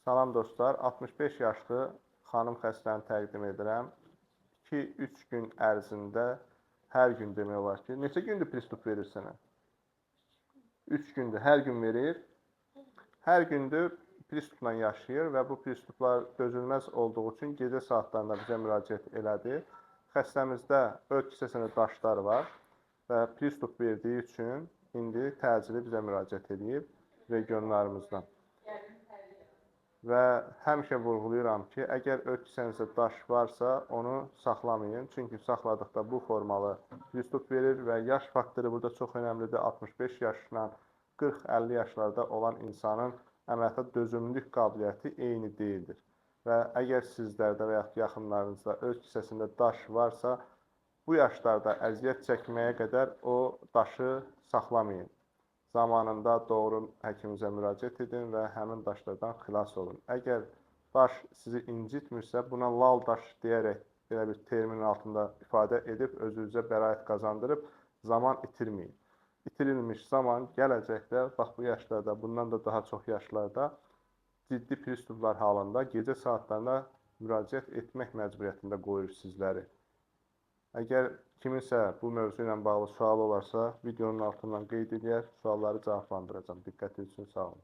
Salam dostlar, 65 yaşlı xanım xəstəni təqdim edirəm. 2-3 gün ərzində hər gün demək olar ki, neçə gündür pristup verir sənə? 3 gündür, hər gün verir. Hər gündür pristupla yaşayır və bu pristuplar dözülməz olduğu üçün gecə saatlarında bizə müraciət elədi. Xəstəmizdə ört kisəsində daşlar var və pristup verdiyi üçün indi təcili bizə müraciət edib regionlarımızdan. Və həmişə vurğulayıram ki, əgər ört kisənizdə daş varsa, onu saxlamayın. Çünki saxladıqda bu formalı pristup verir və yaş faktoru burada çox önəmlidir. 65 yaşla 40-50 yaşlarda olan insanın əməliyyata dözümlülük qabiliyyəti eyni deyildir. Və əgər sizlərdə və yaxud yaxınlarınızda ört kisəsində daş varsa, bu yaşlarda əziyyət çəkməyə qədər o daşı saxlamayın. Zamanında doğru həkimimizə müraciət edin və həmin daşlardan xilas olun. Əgər daş sizi incitmirsə, buna lal daş deyərək belə bir terminin altında ifadə edib, özünüzə bəraət qazandırıb zaman itirməyin. İtirilmiş zaman gələcəkdə, bax bu yaşlarda, bundan da daha çox yaşlarda ciddi pristuplar halında gecə saatlarında müraciət etmək məcburiyyətində qoyur sizləri. Əgər kiminsə bu mövzu ilə bağlı sualı olarsa, videonun altından qeyd edər, sualları cavablandıracağım. Diqqətiniz üçün sağ olun.